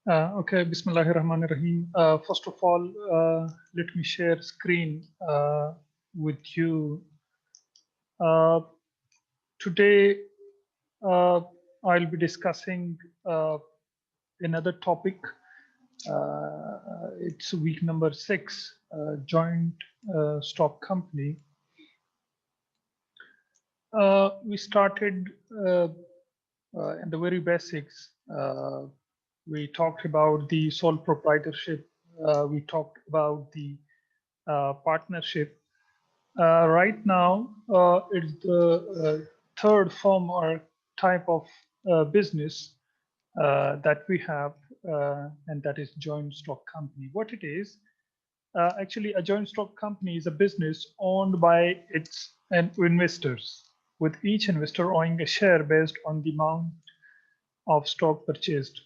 Okay, Bismillahirrahmanirrahim. First of all, let me share screen with you. Uh, Today, uh, I'll be discussing another topic. It's week number 6, joint stock company. We started in the very basics. We talked about the sole proprietorship. We talked about the partnership. Right now, it's the third form or type of business that we have, and that is joint stock company. What it is, actually, a joint stock company is a business owned by its investors, with each investor owning a share based on the amount of stock purchased.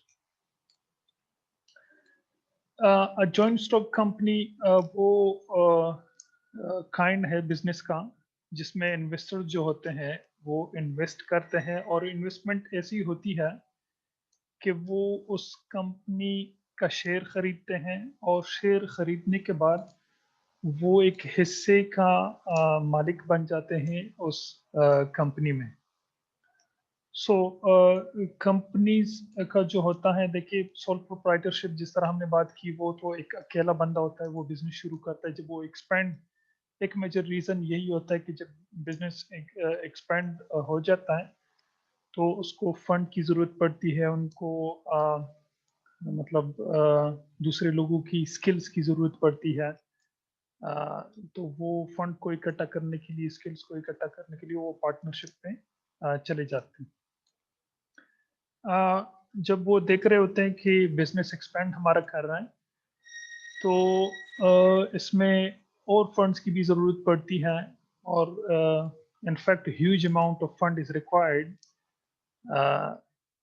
A joint stock company वो kind है business का जिसमें investor जो होते हैं वो invest करते हैं और इन्वेस्टमेंट ऐसी होती है कि वो उस कंपनी का शेयर खरीदते हैं और शेयर खरीदने के बाद वो एक हिस्से का मालिक बन जाते हैं उस कंपनी में। सो कंपनीज का जो होता है, देखिए सोल प्रोप्राइटरशिप जिस तरह हमने बात की, वो तो एक अकेला बंदा होता है, वो बिजनेस शुरू करता है। जब वो एक्सपेंड, एक मेजर रीजन यही होता है कि जब बिजनेस एक्सपेंड हो जाता है तो उसको फंड की जरूरत पड़ती है, उनको मतलब दूसरे लोगों की स्किल्स की जरूरत पड़ती है। तो वो फंड को इकट्ठा करने के लिए, स्किल्स को इकट्ठा करने के लिए वो पार्टनरशिप में चले जाते हैं। जब वो देख रहे होते हैं कि बिजनेस एक्सपेंड हमारा कर रहा है तो इसमें और फंड्स की भी ज़रूरत पड़ती है और in fact huge amount of fund is required.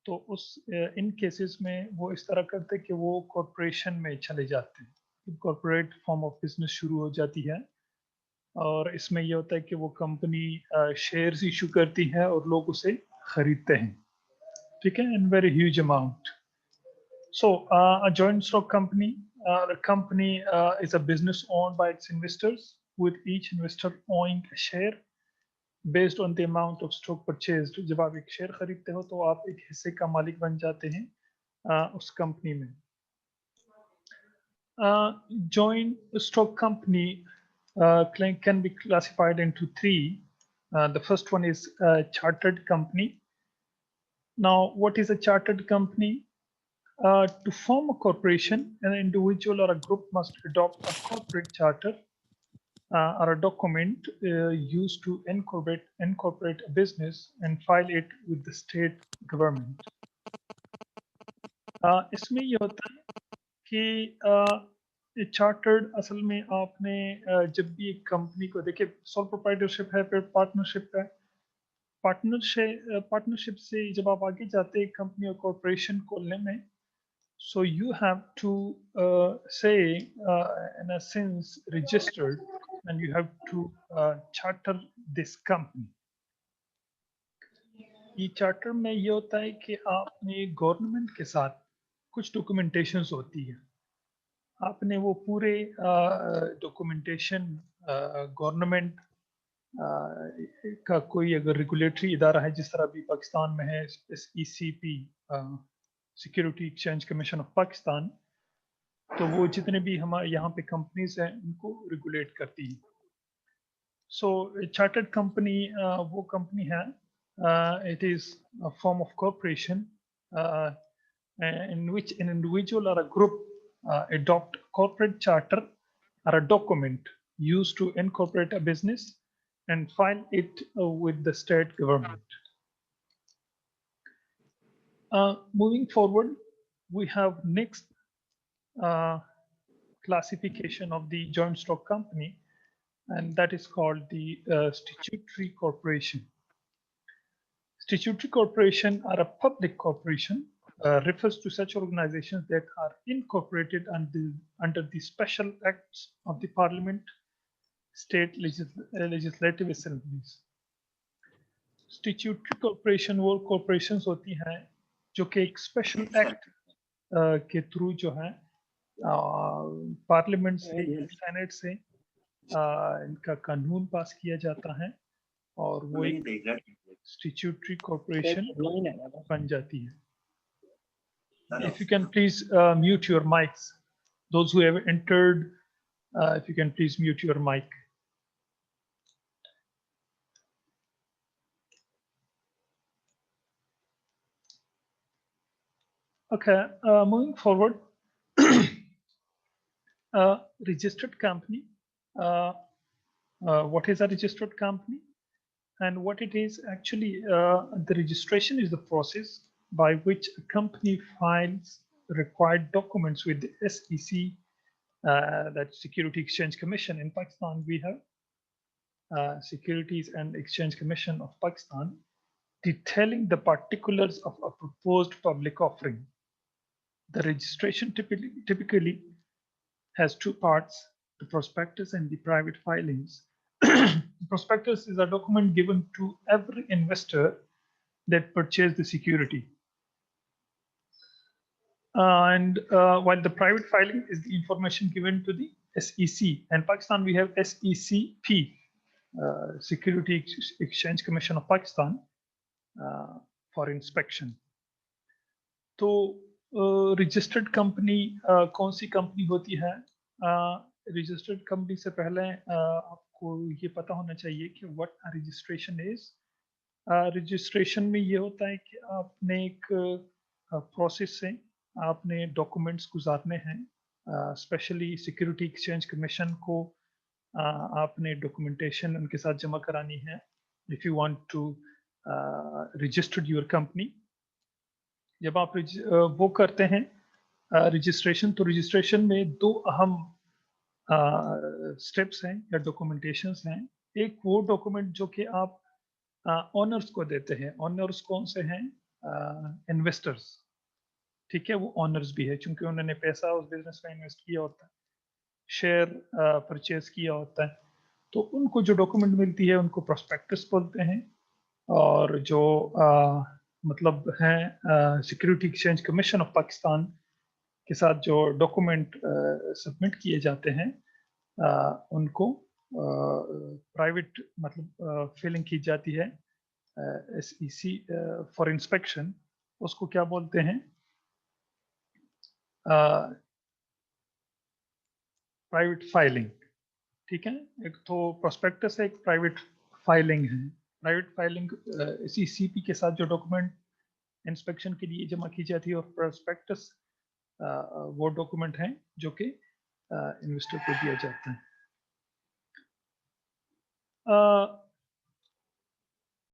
तो उस इन केसेस में वो इस तरह करते हैं कि वो कॉरपोरेशन में चले जाते हैं, कॉरपोरेट फॉर्म ऑफ बिजनेस शुरू हो जाती है। और इसमें ये होता है कि वो कंपनी शेयर्स इशू करती है और लोग उसे खरीदते हैं, ठीक है, in very huge amount. So, a joint stock company, the company is a business owned by its investors, with each investor owning a share based on the amount of stock purchased. जब आप एक share खरीदते हो तो आप एक हिस्से का मालिक बन जाते हैं उस कंपनी में। Joint stock company can be classified into three. The first one is a chartered company. Now, what is a chartered company? To form a corporation, an individual or a group must adopt a corporate charter or a document used to incorporate a business and file it with the state government. इसमें ये होता है कि chartered असल में आपने जब भी एक कंपनी को देखिए, सोल प्रोप्राइटरशिप है, फिर पार्टनरशिप है। पार्टनरशिप से जब आप आगे जाते हैं कंपनी और कॉरपोरेशन खोलने में, so you have to say in a sense registered, and you have to charter this company. ये चार्टर में ये होता है कि आपने गवर्नमेंट के साथ कुछ डॉक्यूमेंटेशंस होती है, आपने वो पूरे डॉक्यूमेंटेशन गवर्नमेंट का कोई अगर रेगुलेटरी इदारा है, जिस तरह अभी पाकिस्तान में है SECP, security exchange commission of Pakistan, तो वो जितने भी हमारे यहाँ पे कंपनीज हैं उनको रेगुलेट करती है। सो चार्टर्ड कंपनी वो कंपनी है, it is a form of corporation in which an individual or a group adopt corporate charter or a document used to incorporate a business and file it with the state government. Moving forward, we have next classification of the joint stock company, and that is called the statutory corporation. Statutory corporation are a public corporation, refers to such organizations that are incorporated under the special acts of the parliament, state legislative assemblies. Statutory corporation वो corporations होती हैं जो कि एक special act के through जो है parliament से, सेनेट से इनका कानून पास किया जाता है और वो एक स्टैट्यूटरी कॉर्पोरेशन बन जाती है. If you can please mute your mics, those who have entered, if you can please mute your mic. Okay, moving forward, registered company. What is a registered company? And what it is actually, the registration is the process by which a company files required documents with the SEC, that Security Exchange Commission in Pakistan. We have Securities and Exchange Commission of Pakistan, detailing the particulars of a proposed public offering. The registration typically has two parts, the prospectus and the private filings. The prospectus is a document given to every investor that purchased the security. While the private filing is the information given to the SEC. In Pakistan, we have SECP, Security Exchange Commission of Pakistan, for inspection. तो registered company कौन सी company होती है? Registered company से पहले आपको ये पता होना चाहिए कि व्हाट रजिस्ट्रेशन इज. रजिस्ट्रेशन में ये होता है कि आपने एक प्रोसेस से आपने डॉक्यूमेंट्स गुजारने हैं, स्पेशली सिक्योरिटी एक्सचेंज कमीशन को आपने डॉक्यूमेंटेशन उनके साथ जमा करानी है if you want to registered your company. जब आप वो करते हैं रजिस्ट्रेशन, तो रजिस्ट्रेशन में दो अहम स्टेप्स हैं या डॉक्यूमेंटेशंस हैं. एक वो डॉक्यूमेंट जो कि आप ऑनर्स को देते हैं. ऑनर्स कौन से हैं? इन्वेस्टर्स. ठीक है, वो ऑनर्स भी है क्योंकि उन्होंने पैसा उस बिजनेस में इन्वेस्ट किया होता है, शेयर परचेज किया होता है. तो उनको जो डॉक्यूमेंट मिलती है उनको प्रोस्पेक्टस बोलते हैं. और जो मतलब हैं security exchange commission of Pakistan के साथ जो डॉक्यूमेंट सबमिट किए जाते हैं उनको प्राइवेट मतलब फिलिंग की जाती है SEC फॉर इंस्पेक्शन. उसको क्या बोलते हैं? Private filing. ठीक है, एक तो प्रोस्पेक्टस है, एक प्राइवेट फाइलिंग है. प्राइवेट फाइलिंग SECP के साथ जो डॉक्यूमेंट इंस्पेक्शन के लिए जमा की जाती है, और प्रोस्पेक्टस वो डॉक्यूमेंट है जो कि इन्वेस्टर को दिया जाता है.